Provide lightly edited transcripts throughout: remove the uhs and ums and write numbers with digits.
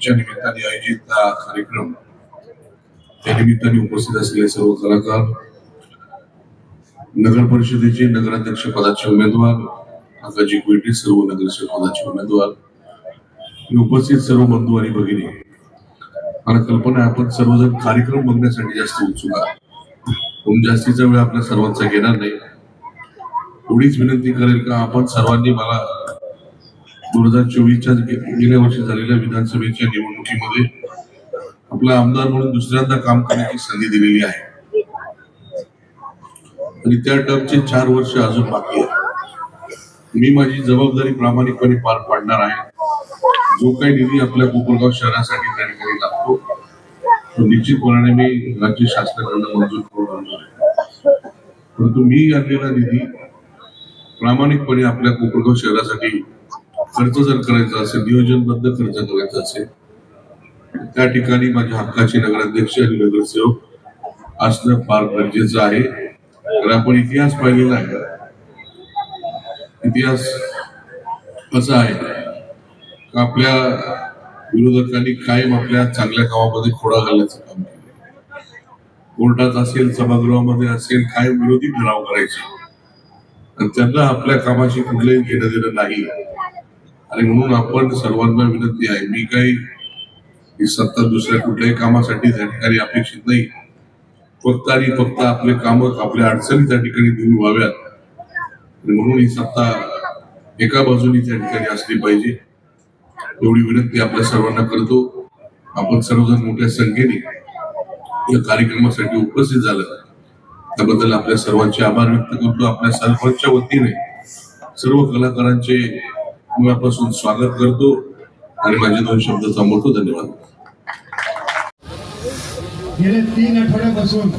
दिनाच्या निमित्ताने आयोजित हा कार्यक्रम, त्या निमित्ताने उपस्थित असलेले सर्व कलाकार, नगर परिषदेचे नगराध्यक्ष पदाचे उमेदवार, आकाजी कोयटे सर्व नगरसेवक पदाचे उमेदवार, उपस्थित सर्व बंधू आणि भगिनी, मला कल्पना आहे आपण सर्वजण कार्यक्रम बघण्यासाठी जास्त उत्सुक आहात. पण जास्तीचा वेळ आपल्या सर्वांचा घेणार नाही. एवढीच विनंती करेल का आपण सर्वांनी मला 2024च्या गेल्या वर्षी झालेल्या विधानसभेच्या निवडणुकीमध्ये आपला आमदार म्हणून दुसऱ्यांदा काम करण्याची संधी दिलेली आहे आणि त्या टर्मचे 4 वर्ष अजून बाकी आहे. मी माझी जबाबदारी प्रामाणिकपणे पार पाडणार आहे. जो काही निधी आपल्या कोपरगाव शहरासाठी त्या ठिकाणी लागतो तो निश्चितपणे मी राज्य शासनाकडून मंजूर करून आणणार आहे. परंतु मी आणलेला निधी प्रामाणिकपणे आपल्या कोपरगाव शहरासाठी खर्च जर करायचा असेल, नियोजनबद्ध खर्च करायचा असेल, त्या ठिकाणी माझ्या हक्काचे नगराध्यक्ष आणि नगरसेवक असणं फार गरजेचं आहे. तर आपण इतिहास पाहिलेला आहे. इतिहास असा आहे का आपल्या विरोधकांनी कायम आपल्या चांगल्या कामामध्ये खोडा घालण्याचं काम केलं. कोर्टात असेल, सभागृहामध्ये असेल, कायम विरोधी ठराव करायचे आणि त्यांना आपल्या कामाशी कुठलंही घेणं देणं नाही. आणि म्हणून आपण सर्वांना विनंती आहे, मी काही ही सत्ता दुसऱ्या कुठल्याही कामासाठी त्या ठिकाणी अपेक्षित नाही. फक्त आणि फक्त आपले काम, आपल्या अडचणी त्या ठिकाणी दूर व्हाव्यात आणि म्हणून ही सत्ता एका बाजूने त्या ठिकाणी असली पाहिजे, एवढी विनंती आपल्या सर्वांना करतो. आपण सर्वजण मोठ्या संख्येने या कार्यक्रमासाठी उपस्थित झालं त्याबद्दल आपल्या सर्वांचे आभार व्यक्त करतो. आपल्या सरपंचच्या वतीने सर्व कलाकारांचे मनापासून स्वागत करतो आणि माझे 2 शब्द थांबवतो. धन्यवाद. गेल्या 3 आठवड्यापासून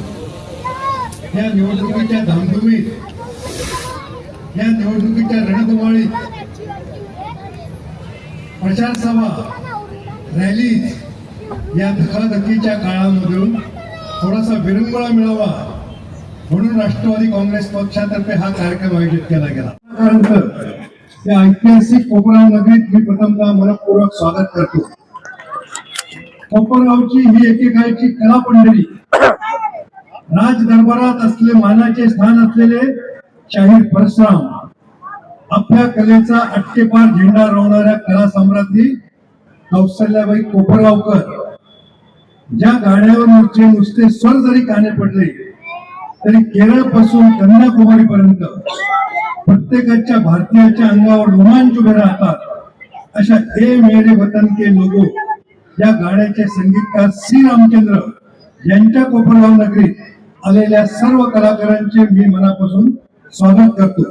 या निवडणुकीच्या धामधुमीत, या निवडणुकीच्या रणधुमाळीत प्रचार सभा, रॅलीज या धकाधकीच्या काळामधून थोडासा विरंगुळा मिळावा म्हणून राष्ट्रवादी काँग्रेस पक्षातर्फे हा कार्यक्रम आयोजित केला गेला. या ऐतिहासिक कोपरगाव नगरीत मी प्रथमतः मनपूर्वक स्वागत करतो. कोपरगावची ही एकेकाळची कला पंढरी, राज दरबारात असलेले मानाचे स्थान असलेले शाहीर परशुराम, आपल्या कलेचा अट्टेपार झेंडा रोवणाऱ्या कला सम्राज्ञी कौशल्याबाई कोपरगावकर, ज्या गाड्यावरचे नुसते स्वर जरी काने पडले तरी केरळ पासून कन्याकुमारी पर्यंत प्रत्येकाच्या भारतीयाच्या अंगावर रोमांच उभे राहतात अशा ए मेरे वतन के लोगो या गाण्याचे संगीतकार सी रामचंद्र यांच्या कोपरगाव नगरीत आलेल्या सर्व कलाकारांचे मी मनापासून स्वागत करतो.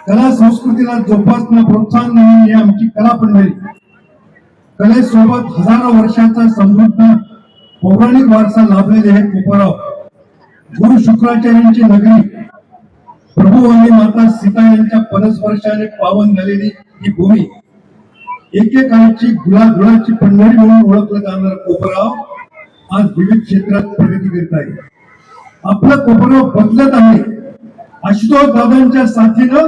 कला संस्कृतीला जोपासणं, प्रोत्साहन देणं ही आमची कला पंढरी. कलेसोबत हजारो वर्षाचा समृद्ध पौराणिक वारसा लाभलेले हे कोपरगाव गुरु शुक्राचार्यांची नगरी, प्रभू आणि माता सीता यांच्या पदस्पर्शाने पावन झालेली ही भूमी, एकेकाळची गुलाची पंढरी म्हणून ओळखलं जाणारं कोपरगाव आज विविध क्षेत्रात प्रगती करत आहे. आपलं कोपरगाव बदलत आहे. आशुतोष दादांच्या साथीनं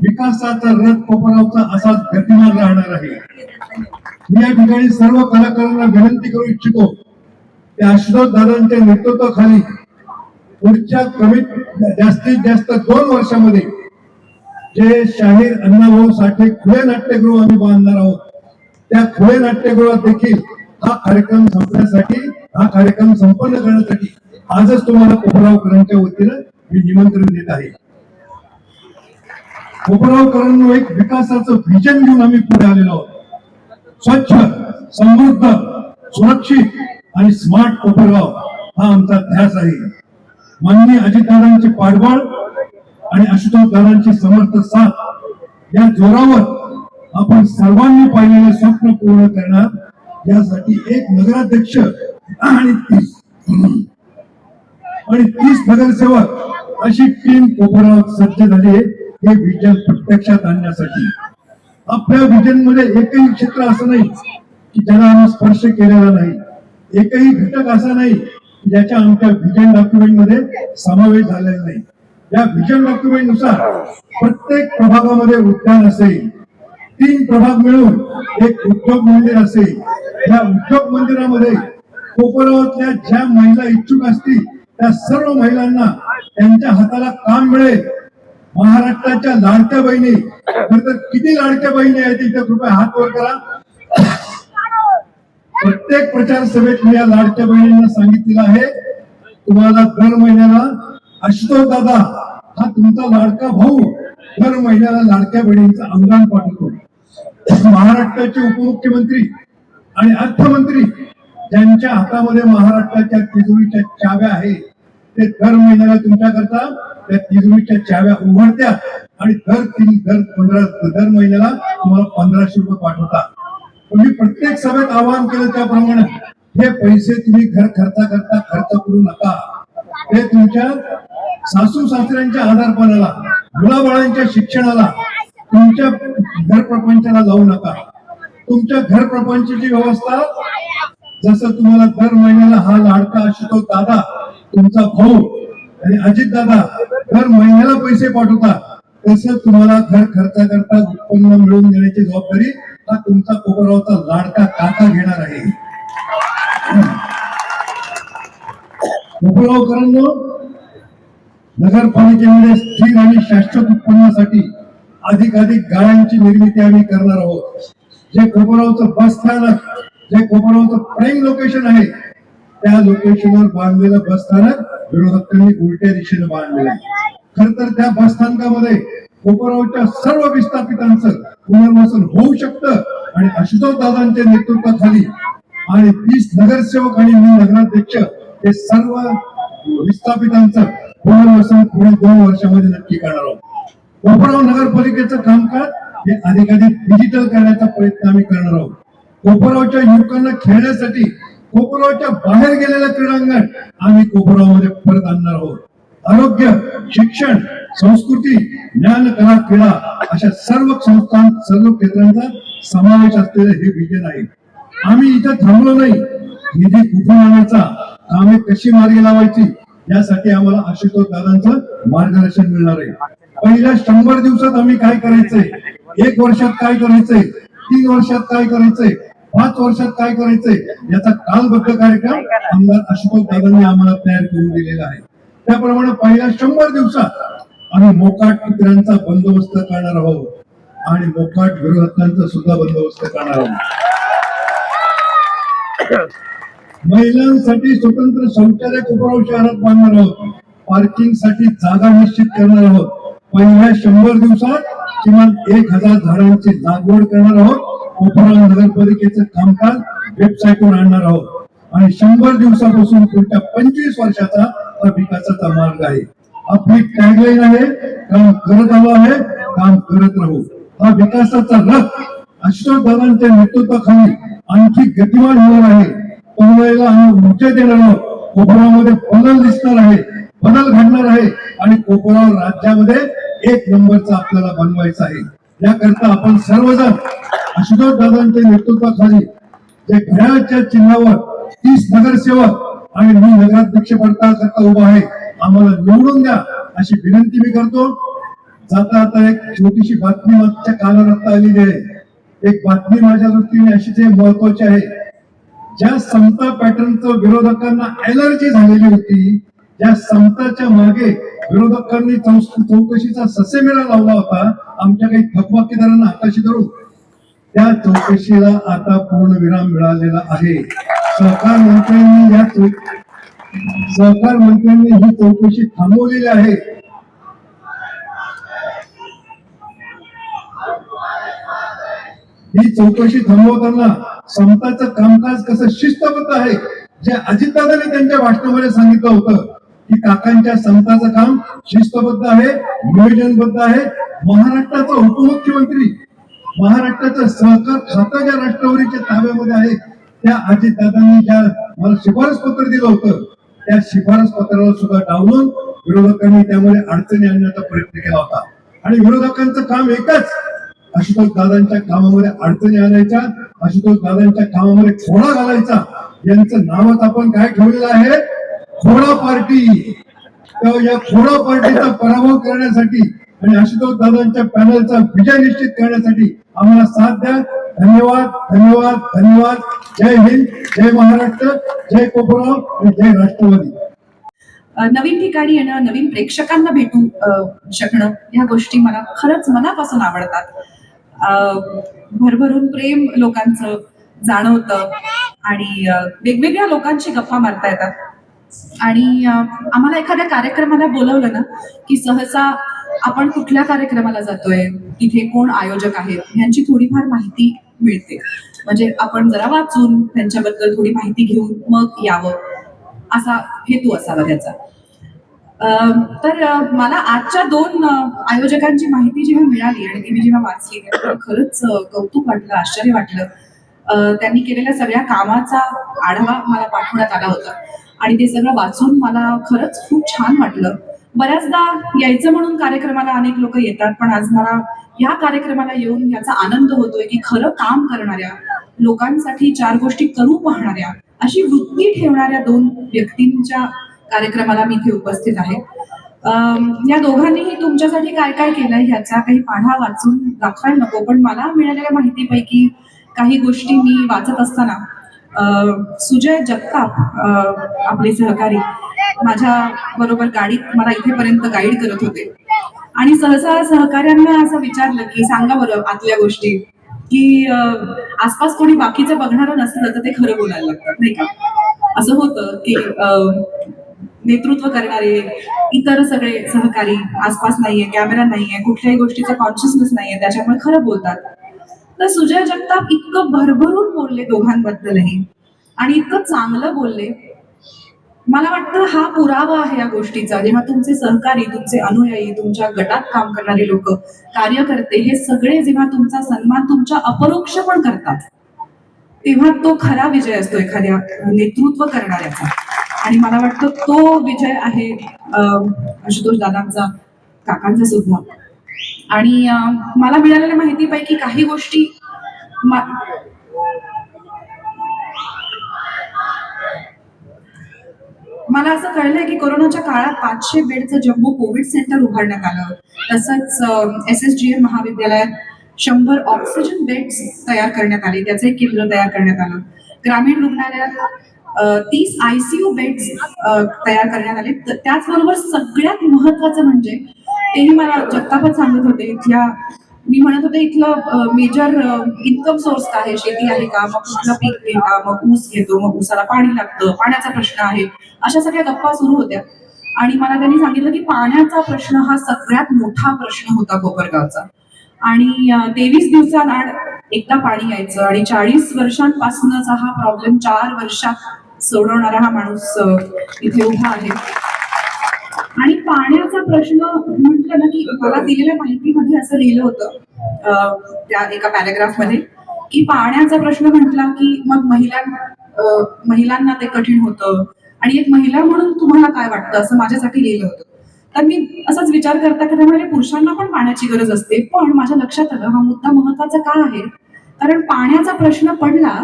विकासाचा रथ कोपरगावचा असाच गतिमान राहणार आहे. मी या ठिकाणी सर्व कलाकारांना विनंती करू इच्छितो की आशुतोष दादांच्या नेतृत्वाखाली पुढच्या जास्तीत जास्त 2 वर्षामध्ये जे शाहीर अण्णाभाऊ साठे खुले नाट्यगृह आम्ही बांधणार आहोत, त्या खुले नाट्यगृहात देखील हा कार्यक्रम संपण्यासाठी, हा कार्यक्रम संपन्न करण्यासाठी आजच तुम्हाला कोपरगावकरांच्या वतीनं मी निमंत्रण देत आहे. कोपरगावकरांना एक विकासाचं व्हिजन घेऊन आम्ही पुढे आलेलो आहोत. स्वच्छ, समृद्ध, सुरक्षित आणि स्मार्ट कोपरगाव हा आमचा ध्यास आहे. माननीय अजितदादांचे पाठबळ आणि आशुतोष दादांची समर्थ साथ या जोरावर आपण सर्वांनी पाहिलेले स्वप्न पूर्ण करणार, यासाठी एक नगराध्यक्ष आणि 30 नगरसेवक अशी टीम कोपरगावात सज्ज झाली आहे हे विजन प्रत्यक्षात आणण्यासाठी. आपल्या विजन मध्ये एकही क्षेत्र असं नाही की ज्याला आम्ही स्पर्श केलेला नाही, एकही घटक असा नाही की ज्याच्या आमच्या विजन डॉक्युमेंट मध्ये समावेश झालेला नाही. या विजन डॉक्युमेंट नुसार प्रत्येक प्रभागामध्ये उद्यान असेल, 3 प्रभाग मिळून एक उद्योग मंदिर असेल. या उद्योग मंदिरामध्ये कोपरावातल्या ज्या महिला इच्छुक असतील त्या सर्व महिलांना त्यांच्या हाताला काम मिळेल. महाराष्ट्राच्या लाडक्या बहिणी, खरं तर किती लाडक्या बहिणी आहेत इथे कृपया हात वर करा. प्रत्येक प्रचार सभेत मी या लाडक्या बहिणींना सांगितलेलं आहे, तुम्हाला दर महिन्याला आशुतोष दादा हा तुमचा लाडका भाऊ दर महिन्याला लाडक्या बहिणींचा अनुदान पाठवतो. महाराष्ट्राचे उपमुख्यमंत्री आणि अर्थमंत्री ज्यांच्या हातामध्ये महाराष्ट्राच्या तिजोरीच्या चाव्या आहेत ते दर महिन्याला तुमच्याकरता त्या तिजोरीच्या चाव्या उघडतात आणि दर महिन्याला तुम्हाला 1500 रुपये पाठवतात. तुम्ही प्रत्येक सभेत आवाहन केलं त्याप्रमाणे हे पैसे तुम्ही घर खर्चाकरता खर्च करू नका. ते तुमच्या सासू सासऱ्यांच्या आजारपणाला, मुलाबाळांच्या शिक्षणाला, तुमच्या घर प्रपंचाला लावू नका. तुमच्या घर प्रपंचाची व्यवस्था जसं तुम्हाला दर महिन्याला हा लाडका आशुतोष दादा तुमचा भाऊ आणि अजित दादा दर महिन्याला पैसे पाठवतात, तसं तुम्हाला घर खर्चाकरता उत्पन्न मिळवून देण्याची जबाबदारी हा तुमचा कोपरावचा लाडका काका घेणार आहे. कोपरावकरांनो, नगरपालिकेमध्ये स्थिर आणि शाश्वत उत्पन्नासाठी अधिकाधिक गाळ्यांची निर्मिती आम्ही करणार आहोत. जे कोपरावचं बस स्थानक, जे कोपरावचं प्राईम लोकेशन आहे त्या लोकेशनवर बांधलेलं बस स्थानक विरोधकांनी उलट्या दिशेने बांधलेलं आहे. खर तर त्या बस स्थानकामध्ये कोपरावच्या सर्व विस्थापितांचं पुनर्वसन होऊ शकतं आणि आशुतोष दादांच्या नेतृत्वाखाली आणि 30 नगरसेवक आणि मी नगराध्यक्ष हे सर्व विस्थापितांचं पुनर्वसन पुढे 2 वर्षामध्ये नक्की करणार आहोत. कोपराव नगरपालिकेचं कामकाज हे अधिकाधिक डिजिटल करण्याचा प्रयत्न आम्ही करणार आहोत. कोपरावच्या युवकांना खेळण्यासाठी कोपरावच्या बाहेर गेलेलं क्रीडांगण आम्ही कोपरावमध्ये परत आणणार आहोत. आरोग्य, शिक्षण, संस्कृती, ज्ञान, कला, क्रीडा अशा सर्व सर्व क्षेत्रांचा समावेश असलेलं हे विजन आहे. आम्ही इथं थांबलो नाही. निधी कुठून आणायचा, कामे कशी मार्गी लावायची यासाठी आम्हाला आशुतोष दादांचं मार्गदर्शन मिळणार आहे. पहिल्या 100 दिवसात आम्ही काय करायचंय, 1 वर्षात काय करायचंय, 3 वर्षात काय करायचंय, 5 वर्षात काय करायचंय याचा कालबद्ध कार्यक्रम आमदार आशुतोष दादांनी आम्हाला तयार करून दिलेला आहे. त्याप्रमाणे पहिल्या 100 दिवसात आम्ही मोकाट पुत्रांचा बंदोबस्त करणार आहोत आणि मोकाट विरोधकांचा सुद्धा बंदोबस्त करणार आहोत. महिलांसाठी स्वतंत्र शौचालय कोपराव शहरात बांधणार आहोत. पार्किंग साठी जागा निश्चित करणार आहोत. पहिल्या 100 दिवसात किमान 1000 झाडांची लागवड करणार आहोत. कोपराव नगरपालिकेचं कामकाज वेबसाईटवर आणणार आहोत आणि 100 दिवसापासून पुढच्या 25 वर्षाचा हा विकासाचा मार्ग आहे. आपली टॅगलाईन आहे, काम करत आलो आहे, काम करत राहू. हा विकासाचा रथ आशुतोष दादांच्या नेतृत्वाखाली आणखी गतिमान होणार आहे. तरुणाईला आम्ही ऊर्जा देणार आहोत. कोपरावमध्ये बदल दिसणार आहे, बदल घडणार आहे आणि कोपराव राज्यामध्ये 1 नंबरचा आपल्याला बनवायचा आहे. याकरता आपण सर्वजण आशुतोष दादांच्या नेतृत्वाखाली जे घड्याळाच्या चिन्हावर 30 नगरसेवक आणि मी नगराध्यक्ष पदाकरता उभा आहे, आम्हाला निवडून द्या अशी विनंती मी करतो. जाता आता एक छोटीशी बातमी मागच्या कानावर आलेली आहे. एक बातमी माझ्या दृष्टीने अशीच महत्वाची आहे. ज्या समता पॅटर्नचं विरोधकांना एलर्जी झालेली होती, ज्या समताच्या मागे विरोधकांनी चौकशीचा ससेमेरा लावला होता आमच्या काही थकबाकीदारांना हाताशी धरून, त्या चौकशीला आता पूर्ण विराम मिळालेला आहे. सहकार मंत्र्यांनी ही चौकशी थांबवलेली आहे. ही चौकशी थांबवताना समताचं कामकाज कसं शिस्तबद्ध आहे, जे अजितदादांनी त्यांच्या भाषणामध्ये सांगितलं होतं की काकांच्या समताचं काम शिस्तबद्ध आहे, नियोजनबद्ध आहे. महाराष्ट्राचा उपमुख्यमंत्री, महाराष्ट्राचं सहकार खातं ज्या राष्ट्रवादीच्या ताब्यामध्ये आहे त्या अजितदादांनी ज्या मला शिफारस पत्र दिलं होतं त्या शिफारस पत्राला सुद्धा डावलून विरोधकांनी त्यामध्ये अडचणी आणण्याचा प्रयत्न केला होता. आणि विरोधकांचं काम एकच, आशुतोष दादांच्या कामामध्ये अडचणी आणायच्या, आशुतोष दादांच्या कामामध्ये खोडा घालायचा. यांचं नावच आपण काय ठेवलेलं आहे, खोडा पार्टी. तेव्हा या खोडा पार्टीचा पराभव करण्यासाठी आणि आशुतोष दादांच्या पॅनलचा विजय निश्चित करण्यासाठी आम्हाला साथ द्या. धन्यवाद धन्यवाद धन्यवाद. जय हिंद, जय महाराष्ट्र, जय कोपराव आणि जय राष्ट्रवादी. नवीन ठिकाणी येणं, नवीन प्रेक्षकांना भेटू शकणं, ह्या गोष्टी मला खरंच मनापासून आवडतात. भरभरून प्रेम लोकांचं जाणवतं आणि वेगवेगळ्या लोकांची गप्पा मारता येतात. आणि आम्हाला एखाद्या कार्यक्रमाला बोलवलं ना की सहसा आपण कुठल्या कार्यक्रमाला जातोय, तिथे कोण आयोजक आहेत ह्यांची थोडीफार माहिती मिळते. म्हणजे आपण जरा वाचून त्यांच्याबद्दल थोडी माहिती घेऊन मग यावं, असा हेतू असावा त्याचा. तर मला आजच्या 2 आयोजकांची माहिती जेव्हा मिळाली आणि ती मी जेव्हा वाचली तेव्हा खरंच कौतुक वाटलं, आश्चर्य वाटलं. त्यांनी केलेल्या सगळ्या कामाचा आढावा मला पाठवण्यात आला होता आणि ते सगळं वाचून मला खरंच खूप छान वाटलं. बऱ्याचदा यायचं म्हणून कार्यक्रमाला अनेक लोक येतात, पण आज मला या कार्यक्रमाला येऊन याचा आनंद होतोय की खरं काम करणाऱ्या लोकांसाठी 4 गोष्टी करू पाहणाऱ्या अशी वृत्ती ठेवणाऱ्या 2 व्यक्तींच्या कार्यक्रमाला मी इथे उपस्थित आहे. या दोघांनीही तुमच्यासाठी काय काय केलंय ह्याचा काही पाढा वाचून दाखवायला नको, पण मला मिळालेल्या माहितीपैकी काही गोष्टी मी वाचत असताना सुजय जगताप आपले सहकारी माझ्या बरोबर गाडीत मला इथेपर्यंत गाईड करत होते आणि सहसा सहकाऱ्यांना असं विचारलं की सांगा बरं आतल्या गोष्टी, की आसपास कोणी बाकीचं बघणारं नसलं तर ते खरं बोलायला लागतात नाही का. असं होतं की नेतृत्व करणारे इतर सगळे सहकारी आसपास नाहीये, कॅमेरा नाहीये, कुठल्याही गोष्टीचं कॉन्शियसनेस नाहीये, त्याच्यामुळे खरं बोलतात. तर सुजय जगताप इतकं भरभरून बोलले दोघांबद्दलही आणि इतकं चांगलं बोलले. मला वाटतं हा पुरावा आहे या गोष्टीचा. जेव्हा तुमचे सहकारी, तुमचे अनुयायी, तुमच्या गटात काम करणारे लोक, कार्यकर्ते हे सगळे जेव्हा तुमचा सन्मान तुमच्या अपरोक्ष पण करतात, तेव्हा तो खरा विजय असतो एखाद्या नेतृत्व करणाऱ्याचा. आणि मला वाटतं तो विजय आहे आशुतोष दादांचा, काकांचा सुद्धा. आणि मला मिळालेल्या माहितीपैकी काही गोष्टी मला असं कळलंय की कोरोनाच्या काळात 500 बेडचं जम्बो कोविड सेंटर उभारण्यात आलं. तसंच SSGM महाविद्यालयात 100 ऑक्सिजन बेड्स तयार करण्यात आले, त्याचं एक केंद्र तयार करण्यात आलं. ग्रामीण रुग्णालयात 30 ICU बेड्स तयार करण्यात आले. त्याचबरोबर सगळ्यात महत्वाचं म्हणजे तेही मला जगतापच सांगत होते, इथल्या मी म्हणत होते इथलं मेजर इन्कम सोर्स काय आहे, शेती आहे का, मग कुठलं पीक घेता, मग ऊस घेतो, मग ऊसाला पाणी लागतं, पाण्याचा प्रश्न आहे, अशा सगळ्या गप्पा सुरू होत्या. आणि मला त्यांनी सांगितलं की पाण्याचा प्रश्न हा सगळ्यात मोठा प्रश्न होता कोपरगावचा. आणि 23 दिवसांआड एकदा पाणी यायचं आणि 40 वर्षांपासूनचा हा प्रॉब्लेम 4 वर्षात सोडवणारा हा माणूस इथे उभा आहे. आणि पाण्याचा प्रश्न म्हटलं ना की मला दिलेल्या माहितीमध्ये असं लिहिलं होतं त्या एका पॅराग्राफ मध्ये की पाण्याचा प्रश्न म्हटला की मग महिलांना ते कठीण होतं. आणि एक महिला म्हणून तुम्हाला काय वाटतं असं माझ्यासाठी लिहिलं होतं. तर मी असाच विचार करता की त्यामुळे पुरुषांना पण पाण्याची गरज असते, पण माझ्या लक्षात आलं हा मुद्दा महत्वाचा का आहे, कारण पाण्याचा प्रश्न पडला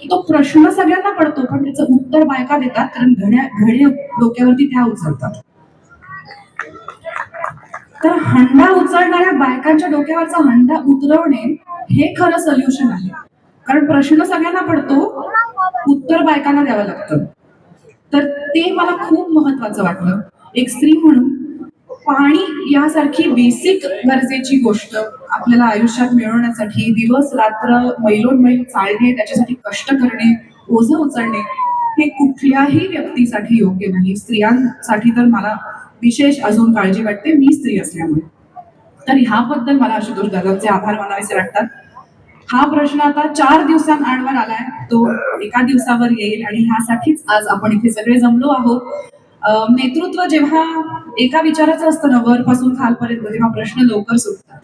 की तो प्रश्न सगळ्यांना पडतो, पण त्याचं उत्तर बायका देतात, कारण घडे डोक्यावरती त्या उचलतात. तर हंडा उचलणाऱ्या बायकांच्या डोक्यावरचा हंडा उतरवणे हे खरं सोल्युशन आहे, कारण प्रश्न सगळ्यांना पडतो, उत्तर बायकांना द्यावं लागतं. तर ते मला खूप महत्वाचं वाटलं. एक स्त्री म्हणून पाणी यासारखी बेसिक गरजेची गोष्ट आपल्याला आयुष्यात मिळवण्यासाठी दिवस रात्र मैलोनमैल चालणे, त्याच्यासाठी कष्ट करणे, ओझं उचलणे हे कुठल्याही व्यक्तीसाठी योग्य नाही. स्त्रियांसाठी तर मला विशेष अजून काळजी वाटते, मी स्त्री असल्यामुळे. तर ह्याबद्दल मला आशुतोष दादांचे आभार मानावेसे वाटतात. हा प्रश्न आता 4 दिवसांआडवर आलाय, तो एका दिवसावर येईल आणि ह्यासाठीच आज आपण इथे सगळे जमलो आहोत. नेतृत्व जेव्हा एका विचाराचं असतं ना, वरपासून खालपर्यंत, तेव्हा प्रश्न लवकर सुटतात.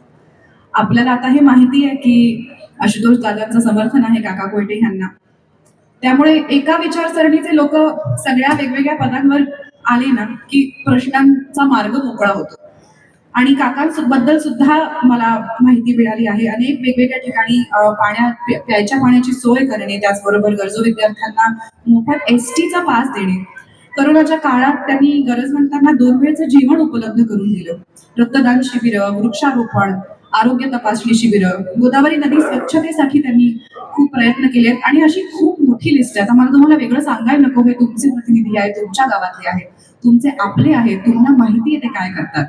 आपल्याला आता हे माहिती आहे की आशुतोष दादांचं समर्थन आहे काका कोयटे यांना, त्यामुळे एका विचारसरणीचे लोक सगळ्या वेगवेगळ्या पदांवर आले ना की प्रश्नांचा मार्ग मोकळा होतो. आणि काकांबद्दल सुद्धा मला माहिती मिळाली आहे. अनेक वेगवेगळ्या ठिकाणी प्यायच्या पाण्याची सोय करणे, त्याचबरोबर गरजू विद्यार्थ्यांना मोफत STचा पास देणे, कोरोनाच्या काळात त्यांनी गरजवंतांना 2 वेळचं जेवण उपलब्ध करून दिलं, रक्तदान शिबिर, वृक्षारोपण आरोग्य तपासणी शिबिरं, गोदावरी नदी स्वच्छतेसाठी त्यांनी खूप प्रयत्न केले आहेत आणि अशी खूप मोठी लिस्ट आहे. आता मला तुम्हाला वेगळं सांगायला नको, हे तुमचे प्रतिनिधी आहेत, तुमच्या गावातले आहेत, तुमचे आपले आहेत, तुम्हाला माहिती आहे ते काय करतात.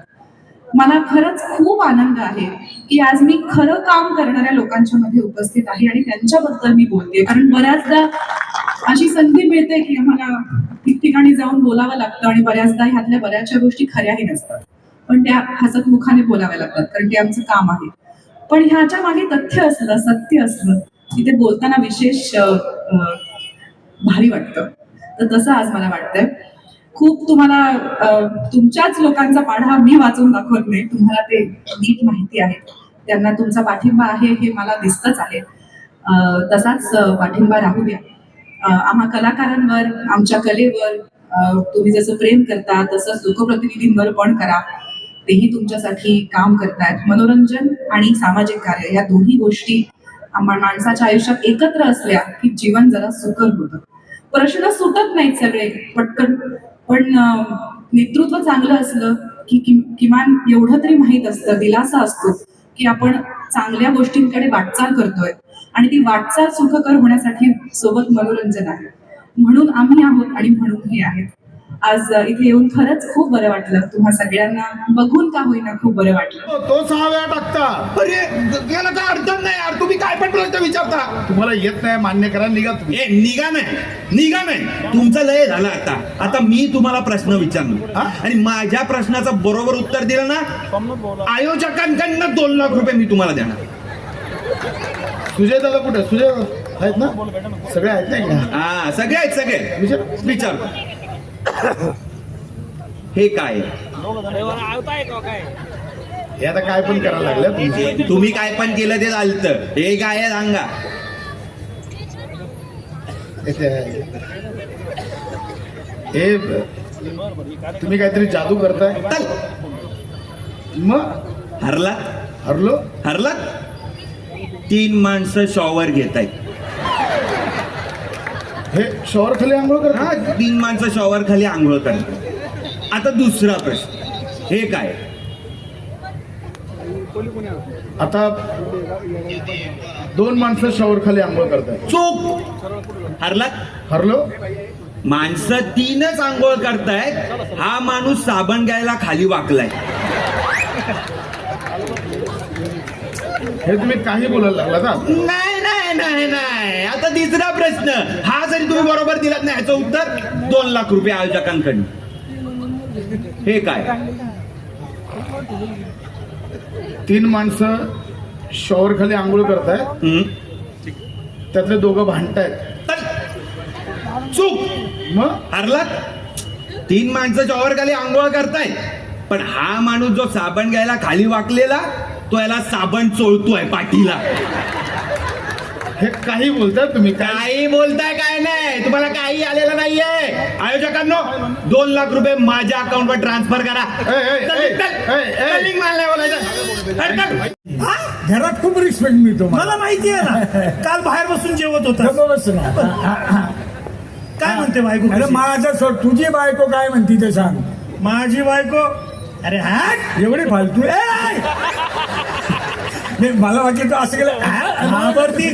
मला खरंच खूप आनंद आहे की आज मी खरं काम करणाऱ्या लोकांच्या मध्ये उपस्थित आहे आणि त्यांच्याबद्दल मी बोलते. कारण बऱ्याचदा अशी संधी मिळते की आम्हाला ठिकठिकाणी जाऊन बोलावं लागतं आणि बऱ्याचदा ह्यातल्या बऱ्याचशा गोष्टी खऱ्याही नसतात, पण त्या हसतमुखाने बोलाव्या लागतात कारण ते आमचं काम आहे. पण ह्याच्या मागे तथ्य असलं, सत्य असलं की ते बोलताना विशेष भारी वाटतं. तर तसं आज मला वाटतंय. खूप तुम्हाला तुमच्याच लोकांचा पाढा मी वाचून दाखवत नाही, तुम्हाला ते नीट माहिती आहे, त्यांना तुमचा पाठिंबा आहे हे मला दिसतच आहे. तसाच पाठिंबा राहू द्या. आम्हा कलाकारांवर, आमच्या कलेवर तुम्ही जसं प्रेम करता तसंच लोकप्रतिनिधींवर पण करा. तेही तुमच्यासाठी काम करतायत. मनोरंजन आणि सामाजिक कार्य या दोन्ही गोष्टी माणसाच्या आयुष्यात एकत्र असल्या की जीवन जरा सुकर होतं. प्रश्न सुटत नाहीत सगळे पटकन, पण नेतृत्व चांगलं असलं की किमान एवढं तरी माहीत असतं, दिलासा असतो की आपण चांगल्या गोष्टींकडे वाटचाल करतोय आणि ती वाटचाल सुखकर होण्यासाठी सोबत मनोरंजन आहे. म्हणून आम्ही आहोत आणि म्हणून हे आहेत. आज इथे येऊन खरंच खूप बरं वाटलं. तुम्हा सगळ्यांना बघून का होईना खूप बरं वाटलं. तो 6 वेळा टाकता. अरे याला काय अडचण नाही यार, तुम्ही काय पण प्रश्न विचारता. तुम्हाला येत नाही मान्य करा, निघा तुम्ही. ए निघा नाही तुमचं लय झालं. आता मी तुम्हाला प्रश्न विचारणार आणि माझ्या प्रश्नाचं बरोबर उत्तर दिलं ना, आयोजकांकडनं 2 लाख रुपये मी तुम्हाला देणार. सुजय दादा कुठे? सुजय आहेत ना? सगळे आहेत ना? हा सगळे आहेत, सगळे विचार. हे काय? हे आता काय पण करायला लागलं तुम्ही काय पण केलं ते चालतं. हे काय आहे सांगा. हे तुम्ही काहीतरी जादू करताय. चल मग हरलो. 3 माणसं शॉवर घेत आहेत. हे शॉवर खाली आंघोळ करता. 3 माणसं शॉवर खाली आंघोळ करतात. आता दुसरा प्रश्न, हे काय? आता 2 माणसं शॉवर खाली आंघोळ करताय. चूक. हरलो. माणसं 3च आंघोळ करतायत. हा माणूस साबण घ्यायला खाली वाकलाय. हे तुम्ही काही बोलायला लागला का? नाही. आता तिसरा प्रश्न, हा जरी तुम्ही बरोबर दिलात नाही, ह्याचं उत्तर 2 लाख रुपये आयोजकांकडून. हे काय? 3 माणसं शॉवर खाली आंघोळ करतायत, त्यातले 2 भांडतायत. चूक. मग हरलात. 3 माणसं शॉवर खाली आंघोळ करतायत, पण हा माणूस जो साबण घ्यायला खाली वाकलेला तो याला साबण चोळतोय पाठीला. हे काही बोलताय तुम्ही. काही बोलताय काय नाही, तुम्हाला काही आलेलं नाहीये. आयोजकांनो 2 लाख रुपये माझ्या अकाउंटवर ट्रान्सफर करा. घरात खूप रिस्पेक्ट मिळतो मला माहिती आहे ना. काल बाहेर बसून जेवत होता. काय म्हणते बायको? अरे माझं सोड, तुझी बायको काय म्हणती ते सांग. माझी बायको अरे हा एवढी फालतू मला वाटलं तू असं केलं.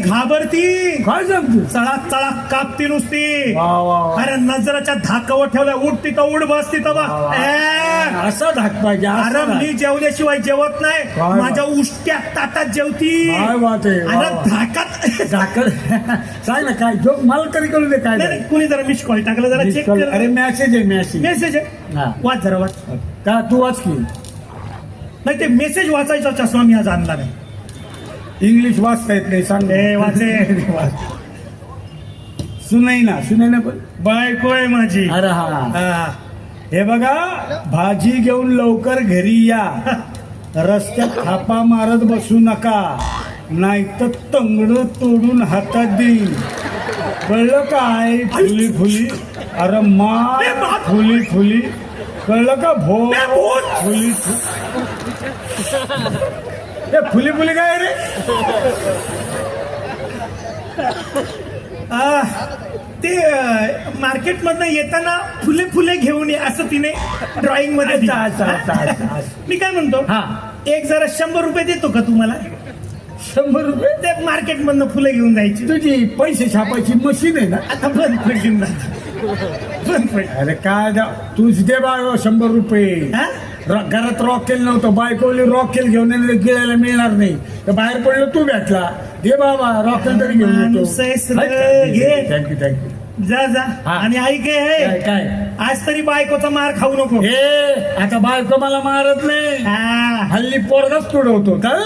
घाबरती काय सांगतो? चळा कापती नुसती. वा वा वा. अरे नजराच्या धाकावर ठेवल्या, उठती तर उठ, बसती तर असा धाक पाहिजे. अरे मी जेवल्याशिवाय जेवत नाही. काय माझ्या उष्ट्या ताटात जेवती. काय बात आहे. वा अरे वा. धाकात झाकड सांग ना काय जो मला तरी कळू दे काय नाही, कुणी जरा मिस कॉल टाकलं, जरा चेक कर. अरे मेसेज आहे मेसेज हा. आहे, वाच जरा वाच. का तू वाच की. नाही ते मेसेज वाचायचा चष्मा मी आज आणला नाही. इंग्लिश वाचता येत नाही सांग. वाचे. सुनाई ना पण बायको आहे माझी. अरे हा. हे बघा, भाजी घेऊन लवकर घरी या. रस्त्यात थापा मारत बसू नका, नाहीतर तंगड तोडून हातात देईन. कळलं काय? फुली अरे मा फुली कळलं का? फुली काय रे? ते मार्केट मधनं येताना फुले घेऊन ये असं तिने ड्रॉइंग मध्ये दिलं. अच्छा. मी काय म्हणतो, हा. एक जरा 100 रुपये देतो का तुम्हाला? 100 रुपये? ते मार्केट मधनं फुलं घेऊन जायची. तुझी पैसे छापायची मशीन आहे ना? आता बंद पडली ना. बंद पडली. अरे काय तूच दे बा 100 रुपये. हा? घरात रॉकेल नव्हतं, बायकोली रॉकेल घेऊन येणं गिळायला मिळणार नाही, तर बाहेर पडलो तू भेटला, दे बाबा रॉकेल तरी घेऊन माणूस आहेस रे, येतो. घे. थँक्यू. जा जा. हा. आणि ऐक काय काय? आज तरी बायकोचा मार खाऊ नको. हे आता बायको मला मारत नाही, हा. हल्ली पोरगाच तुडवतो. ए, भाऊ,